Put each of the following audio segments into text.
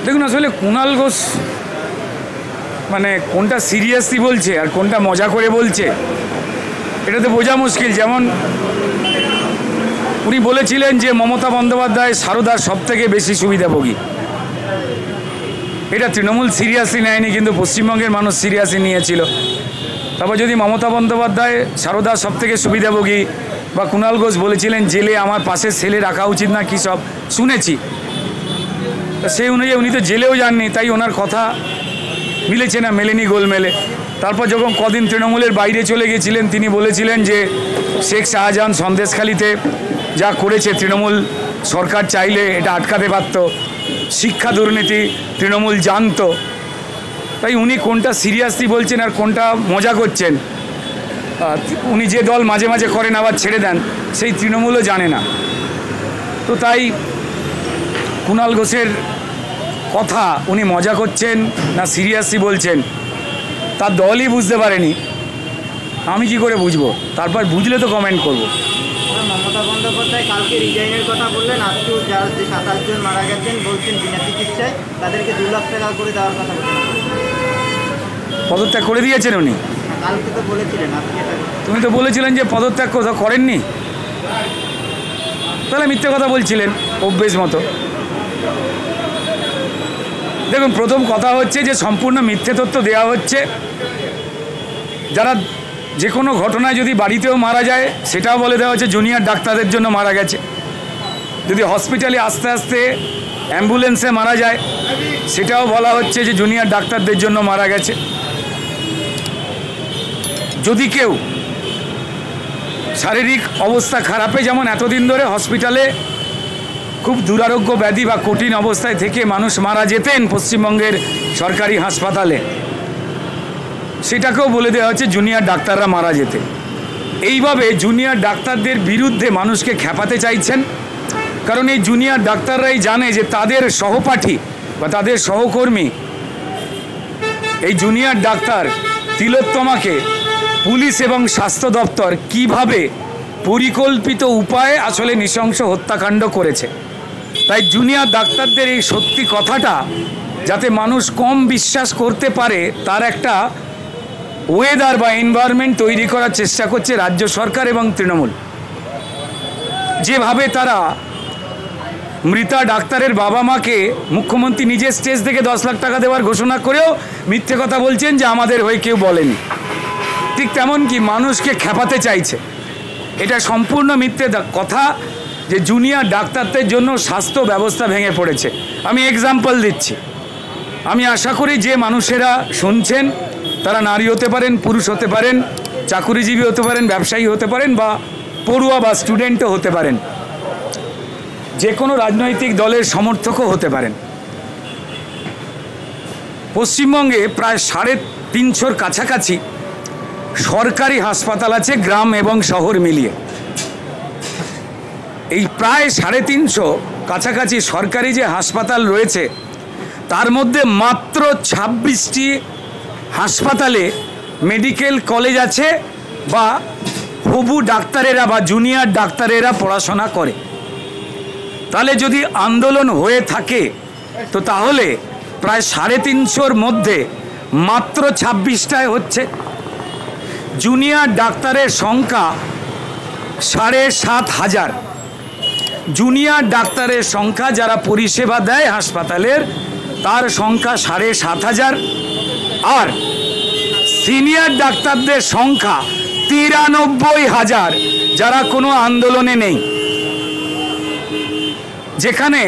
দেখুন, আসলে কুণাল ঘোষ মানে কোনটা সিরিয়াসলি বলছে আর কোনটা মজা করে বলছে এটা তো বোঝা মুশকিল। যেমন উনি বলেছিলেন যে মমতা বন্দ্যোপাধ্যায় সারদার সব থেকে বেশি সুবিধাভোগী, এটা তৃণমূল সিরিয়াসলি নেয়নি, কিন্তু পশ্চিমবঙ্গের মানুষ সিরিয়াসলি নিয়েছিল। তারপর যদি মমতা বন্দ্যোপাধ্যায় সারদার সব থেকে সুবিধাভোগী বা কুণাল ঘোষ বলেছিলেন জেলে আমার পাশে ছেলে রাখা উচিত না, কী সব শুনেছি, সেই অনুযায়ী উনি তো জেলেও যাননি, তাই ওনার কথা মিলেছে না, মেলেনি গোলমেলে। তারপর যখন কদিন তৃণমূলের বাইরে চলে গেছিলেন তিনি বলেছিলেন যে শেখ শাহজাহান সন্দেশখালিতে যা করেছে তৃণমূল সরকার চাইলে এটা আটকাতে পারত, শিক্ষা দুর্নীতি তৃণমূল জানতো। তাই উনি কোনটা সিরিয়াসলি বলছেন আর কোনটা মজা করছেন, উনি যে দল মাঝে মাঝে করেন আবার ছেড়ে দেন, সেই তৃণমূলও জানে না। তো তাই কুণাল ঘোষের কথা উনি মজা করছেন না সিরিয়াসলি বলছেন তার দলই বুঝতে পারেনি, আমি কি করে বুঝবো? তারপর বুঝলে তো কমেন্ট করবো। মমতা বন্দ্যোপাধ্যায় কালকে রিজাইনের কথা বললেন, আজকেও যারা যে 27 জন মারা গেছেন বলছেন বিনা চিকিৎসায় তাদেরকে 2 লাখ টাকা করে দেওয়ার কথা বলছেন। পদত্যাগ করে দিয়েছেন উনি? কালকে তো বলেছিলেন, আজকে তুমি তো বলেছিলেন যে পদত্যাগ কোথাও করেননি, তাহলে মিথ্যে কথা বলছিলেন অভ্যেস মতো। দেখুন, প্রথম কথা হচ্ছে যে সম্পূর্ণ মিথ্যে তথ্য দেওয়া হচ্ছে। যারা যে কোনো ঘটনায় যদি বাড়িতেও মারা যায় সেটাও বলে দেওয়া হচ্ছে জুনিয়র ডাক্তারদের জন্য মারা গেছে, যদি হসপিটালে আস্তে আস্তে অ্যাম্বুলেন্সে মারা যায় সেটাও বলা হচ্ছে যে জুনিয়র ডাক্তারদের জন্য মারা গেছে। যদি কেউ শারীরিক অবস্থা খারাপে, যেমন এতদিন ধরে হসপিটালে খুব দুরারোগ্য ব্যাধি বা কঠিন অবস্থায় থেকে মানুষ মারা যেতেন পশ্চিমবঙ্গের সরকারি হাসপাতালে, সেটাকেও বলে দেওয়া হচ্ছে জুনিয়র ডাক্তাররা মারা যেতে। এইভাবে জুনিয়র ডাক্তারদের বিরুদ্ধে মানুষকে খেপাতে চাইছেন, কারণ এই জুনিয়র ডাক্তাররাই জানে যে তাদের সহপাঠী বা তাদের সহকর্মী এই জুনিয়র ডাক্তার তিলোত্তমাকে পুলিশ এবং স্বাস্থ্য দপ্তর কিভাবে পরিকল্পিত উপায়ে আসলে নৃশংস হত্যাকাণ্ড করেছে। তাই জুনিয়র ডাক্তারদের এই সত্যি কথাটা যাতে মানুষ কম বিশ্বাস করতে পারে তার একটা ওয়েদার বা এনভায়রনমেন্ট তৈরি করার চেষ্টা করছে রাজ্য সরকার এবং তৃণমূল। যেভাবে তারা মৃতা ডাক্তারের বাবা মাকে মুখ্যমন্ত্রী নিজের স্টেজ থেকে 10 লাখ টাকা দেওয়ার ঘোষণা করেও মিথ্যে কথা বলছেন যে আমাদের হয়ে কেউ বলেনি, ঠিক তেমন কি মানুষকে খেপাতে চাইছে। এটা সম্পূর্ণ মিথ্যে কথা যে জুনিয়র ডাক্তারদের জন্য স্বাস্থ্য ব্যবস্থা ভেঙে পড়েছে। আমি এক্সাম্পল দিচ্ছি, আমি আশা করি যে মানুষেরা শুনছেন তারা নারী হতে পারেন, পুরুষ হতে পারেন, চাকুরিজীবী হতে পারেন, ব্যবসায়ী হতে পারেন বা পড়ুয়া বা স্টুডেন্টও হতে পারেন, যে কোনো রাজনৈতিক দলের সমর্থকও হতে পারেন। পশ্চিমবঙ্গে প্রায় 350-র কাছাকাছি সরকারি হাসপাতাল আছে গ্রাম এবং শহর মিলিয়ে। এই প্রায় 350 কাছাকাছি সরকারি যে হাসপাতাল রয়েছে তার মধ্যে মাত্র 26টি হাসপাতালে মেডিকেল কলেজ আছে বা হবু ডাক্তারেরা বা জুনিয়র ডাক্তারেরা পড়াশোনা করে। তাহলে যদি আন্দোলন হয়ে থাকে তো তাহলে প্রায় 350-র মধ্যে মাত্র 26টায় হচ্ছে। জুনিয়র ডাক্তারের সংখ্যা 7,500। জুনিয়র ডাক্তারের সংখ্যা যারা পরিষেবা দেয় হাসপাতালের তার সংখ্যা 7,500, আর সিনিয়র ডাক্তারদের সংখ্যা 93,000 যারা কোনো আন্দোলনে নেই। যেখানে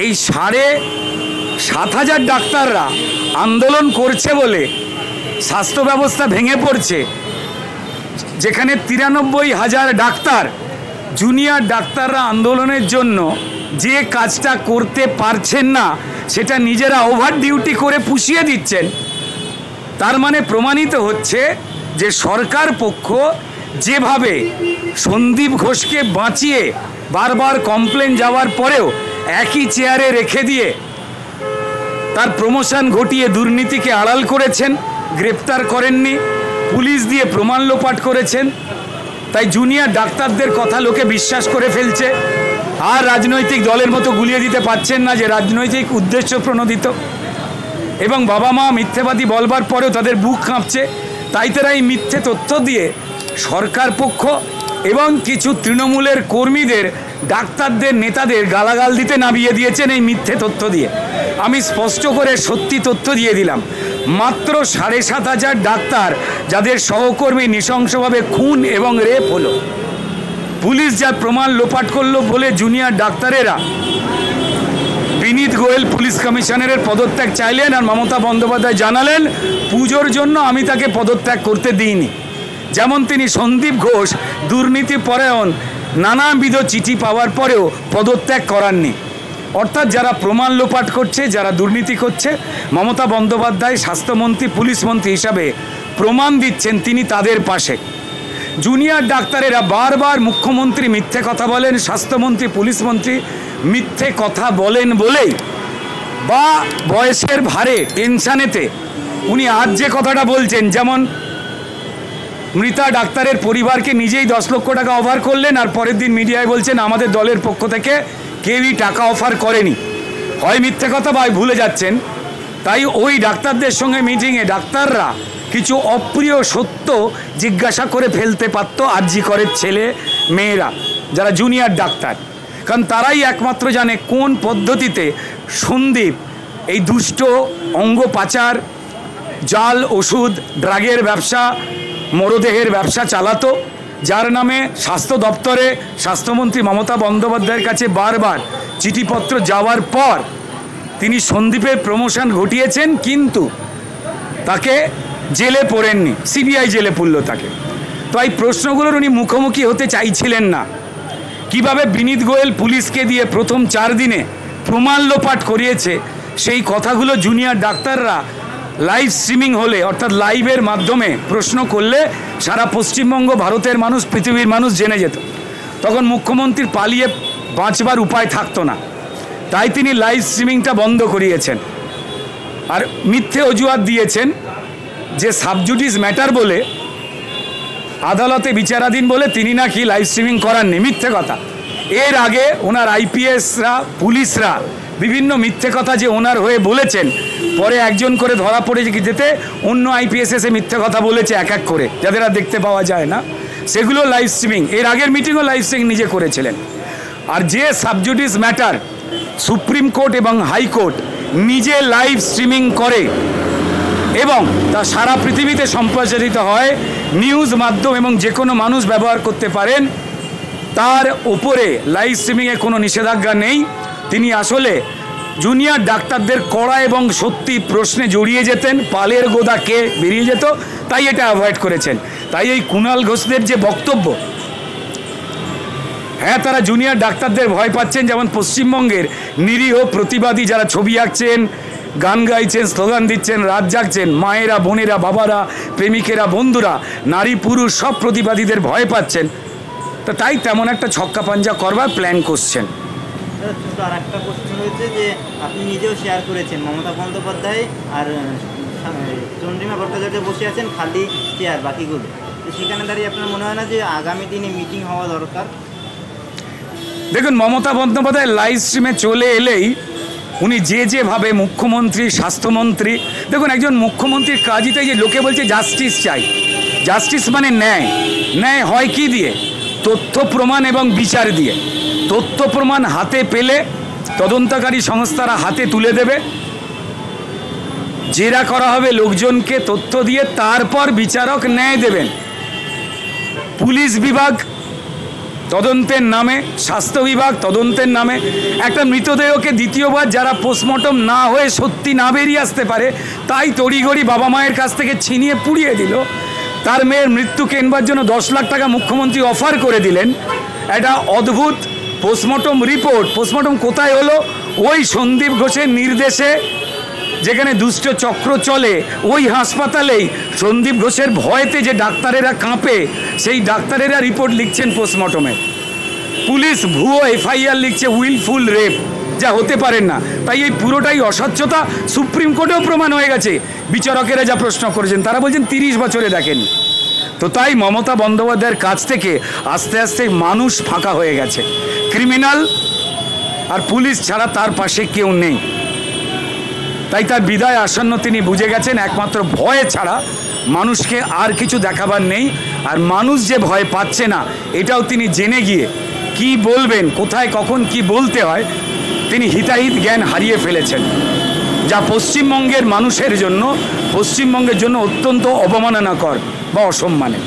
এই 7,500 ডাক্তাররা আন্দোলন করছে বলে স্বাস্থ্য ব্যবস্থা ভেঙে পড়ছে, যেখানে 93,000 ডাক্তার জুনিয়র ডাক্তাররা আন্দোলনের জন্য যে কাজটা করতে পারছেন না সেটা নিজেরা ওভার ডিউটি করে পুষিয়ে দিচ্ছেন। তার মানে প্রমাণিত হচ্ছে যে সরকার পক্ষ যেভাবে সন্দীপ ঘোষকে বাঁচিয়ে বারবার কমপ্লেন যাওয়ার পরেও একই চেয়ারে রেখে দিয়ে তার প্রমোশন ঘটিয়ে দুর্নীতিকে আড়াল করেছেন, গ্রেপ্তার করেননি, পুলিশ দিয়ে প্রমাণ লোপাট করেছেন, তাই জুনিয়র ডাক্তারদের কথা লোকে বিশ্বাস করে ফেলছে। আর রাজনৈতিক দলের মতো গুলিয়ে দিতে পারছেন না যে রাজনৈতিক উদ্দেশ্য প্রণোদিত, এবং বাবা মা মিথ্যেবাদী বলবার পরেও তাদের বুক কাঁপছে। তাই তারা এই মিথ্যে তথ্য দিয়ে সরকার পক্ষ এবং কিছু তৃণমূলের কর্মীদের, ডাক্তারদের, নেতাদের গালাগাল দিতে নামিয়ে দিয়েছেন এই মিথ্যে তথ্য দিয়ে। আমি স্পষ্ট করে সত্যি তথ্য দিয়ে দিলাম। মাত্র 7,500 ডাক্তার যাদের সহকর্মী নৃশংসভাবে খুন এবং রেপ হলো, পুলিশ যার প্রমাণ লোপাট করলো বলে জুনিয়র ডাক্তারেরা বিনীত গোয়েল পুলিশ কমিশনারের পদত্যাগ চাইলেন, আর মমতা বন্দ্যোপাধ্যায় জানালেন পুজোর জন্য আমি তাকে পদত্যাগ করতে দিইনি। যেমন তিনি সন্দীপ ঘোষ দুর্নীতি পরায়ণ নানাবিধ চিঠি পাওয়ার পরেও পদত্যাগ করাননি। অর্থাৎ যারা প্রমাণ লোপাট করছে, যারা দুর্নীতি করছে, মমতা বন্দ্যোপাধ্যায় স্বাস্থ্যমন্ত্রী, পুলিশ মন্ত্রী হিসাবে প্রমাণ দিচ্ছেন তিনি তাদের পাশে। জুনিয়র ডাক্তারেরা বারবার মুখ্যমন্ত্রী মিথ্যে কথা বলেন, স্বাস্থ্যমন্ত্রী, পুলিশ মন্ত্রী মিথ্যে কথা বলেন বলেই বা বয়সের ভারে, টেনশানেতে উনি আজ যে কথাটা বলছেন, যেমন মৃতা ডাক্তারের পরিবারকে নিজেই 10 লক্ষ টাকা অফার করলেন, আর পরের দিন মিডিয়ায় বলছেন আমাদের দলের পক্ষ থেকে কেউই টাকা অফার করেনি। হয় মিথ্যে কথা বা ভুলে যাচ্ছেন। তাই ওই ডাক্তারদের সঙ্গে মিটিংয়ে ডাক্তাররা কিছু অপ্রিয় সত্য জিজ্ঞাসা করে ফেলতে পারত আরজি করের ছেলে মেয়েরা, যারা জুনিয়র ডাক্তার, কারণ তারাই একমাত্র জানে কোন পদ্ধতিতে সন্দীপ এই দুষ্ট অঙ্গ পাচার, জাল ওষুধ, ড্রাগের ব্যবসা, মরদেহের ব্যবসা চালাতো, যার নামে স্বাস্থ্য দপ্তরে স্বাস্থ্যমন্ত্রী মমতা বন্দ্যোপাধ্যায়ের কাছে বারবার চিঠিপত্র যাওয়ার পর তিনি সন্দীপের প্রমোশন ঘটিয়েছেন, কিন্তু তাকে জেলে পড়েননি, সিবিআই জেলে পুরল তাকে। তো এই প্রশ্নগুলোর উনি মুখোমুখি হতে চাইছিলেন না। কিভাবে বিনীত গোয়েল পুলিশকে দিয়ে প্রথম 4 দিনে প্রমাণ লোপাট করিয়েছে, সেই কথাগুলো জুনিয়র ডাক্তাররা লাইভ স্ট্রিমিং হলে, অর্থাৎ লাইভের মাধ্যমে প্রশ্ন করলে সারা পশ্চিমবঙ্গ, ভারতের মানুষ, পৃথিবীর মানুষ জেনে যেত। তখন মুখ্যমন্ত্রীর পালিয়ে বাঁচবার উপায় থাকতো না। তাই তিনি লাইভ স্ট্রিমিংটা বন্ধ করিয়েছেন, আর মিথ্যে অজুহাত দিয়েছেন যে সাবজুডিস ম্যাটার বলে, আদালতে বিচারাধীন বলে তিনি নাকি লাইভ স্ট্রিমিং করাননি। মিথ্যে কথা। এর আগে ওনার আইপিএসরা, পুলিশরা বিভিন্ন মিথ্যে কথা যে ওনার হয়ে বলেছেন, পরে একজন করে ধরা পড়ে যেতে অন্য আইপিএস এসে মিথ্যে কথা বলেছে এক এক করে, যাদের আর দেখতে পাওয়া যায় না, সেগুলো লাইভ স্ট্রিমিং। এর আগের মিটিংও লাইভ স্ট্রিমিং নিজে করেছিলেন। আর যে সাবজুডিস ম্যাটার সুপ্রিম কোর্ট এবং হাইকোর্ট নিজে লাইভ স্ট্রিমিং করে এবং তা সারা পৃথিবীতে সম্প্রচারিত হয়, নিউজ মাধ্যম এবং যে কোনো মানুষ ব্যবহার করতে পারেন, তার ওপরে লাইভ স্ট্রিমিংয়ে কোনো নিষেধাজ্ঞা নেই। তিনি আসলে জুনিয়র ডাক্তারদের কড়া এবং সত্যি প্রশ্নে জড়িয়ে যেতেন, পালের গোদা কে বেরিয়ে যেত, তাই এটা অ্যাভয়েড করেছেন। তাই এই কুণাল ঘোষদের যে বক্তব্য, হ্যাঁ তারা জুনিয়র ডাক্তারদের ভয় পাচ্ছেন, যেমন পশ্চিমবঙ্গের নিরীহ প্রতিবাদী যারা ছবি আঁকছেন, গান গাইছেন, স্লোগান দিচ্ছেন, রাত জাগছেন, মায়েরা, বোনেরা, বাবারা, প্রেমিকেরা, বন্ধুরা, নারী পুরুষ সব প্রতিবাদীদের ভয় পাচ্ছেন। তো তাই তেমন একটা ছক্কা পাঞ্জা করবার প্ল্যান করছেন। ছোট আর একটা প্রশ্ন রয়েছে যে আপনি নিজেও শেয়ার করেছেন মমতা বন্দ্যোপাধ্যায় আর চন্দ্রিমা ভট্টাচার্য বসে আছেন খালি চেয়ার বাকিগুলো, তো সেখানে দাঁড়িয়ে আপনার মনে হয় না যে আগামী দিনে মিটিং হওয়া দরকার? দেখুন, মমতা বন্দ্যোপাধ্যায় লাইভ স্ট্রিমে চলে এলেই উনি যেভাবে মুখ্যমন্ত্রী, স্বাস্থ্যমন্ত্রী, দেখুন একজন মুখ্যমন্ত্রীর কাজই তাই যে লোকে বলছে জাস্টিস চাই। জাস্টিস মানে ন্যায়। ন্যায় হয় কি দিয়ে? তথ্য প্রমাণ এবং বিচার দিয়ে। তথ্য প্রমাণ হাতে পেলে তদন্তকারী সংস্থারা হাতে তুলে দেবে, জেরা করা হবে লোকজনকে তথ্য দিয়ে, তারপর বিচারক ন্যায় দেবেন। পুলিশ বিভাগ তদন্তের নামে, স্বাস্থ্য বিভাগ তদন্তের নামে একটা মৃতদেহকে দ্বিতীয়বার যারা পোস্টমর্টম না হয়ে সত্যি না বেরিয়ে আসতে পারে, তাই তড়িঘড়ি বাবা মায়ের কাছ থেকে ছিনিয়ে পুড়িয়ে দিল। তার মেয়ের মৃত্যু কেনবার জন্য 10 লাখ টাকা মুখ্যমন্ত্রী অফার করে দিলেন। একটা অদ্ভুত পোস্টমর্টম রিপোর্ট। পোস্টমর্টম কোথায় হলো? ওই সন্দীপ ঘোষের নির্দেশে, যেখানে দুষ্ট চক্র চলে, ওই হাসপাতালেই সন্দীপ ঘোষের ভয়েতে যে ডাক্তারেরা কাঁপে, সেই ডাক্তারেরা রিপোর্ট লিখছেন পোস্টমর্টমে। পুলিশ ভুয়ো এফআইআর লিখছে উইলফুল রেপ, যা হতে পারেন না। তাই এই পুরোটাই অস্বচ্ছতা। সুপ্রিম কোর্টেও প্রমাণ হয়ে গেছে। বিচারকেরা যা প্রশ্ন করেছেন তারা বলছেন 30 বছরে দেখেননি। তো তাই মমতা বন্দ্যোপাধ্যায়ের কাছ থেকে আস্তে আস্তে মানুষ ফাঁকা হয়ে গেছে। ক্রিমিনাল আর পুলিশ ছাড়া তার পাশে কেউ নেই। তাই তার বিদায় আসন্ন তিনি বুঝে গেছেন একমাত্র ভয় ছাড়া মানুষকে আর কিছু দেখাবার নেই। আর মানুষ যে ভয় পাচ্ছে না এটাও তিনি জেনে গিয়ে কি বলবেন, কোথায় কখন কি বলতে হয়, তিনি হিতাহিত জ্ঞান হারিয়ে ফেলেছেন, যা পশ্চিমবঙ্গের মানুষের জন্য, পশ্চিমবঙ্গের জন্য অত্যন্ত অবমাননাকর বা অসম্মানের।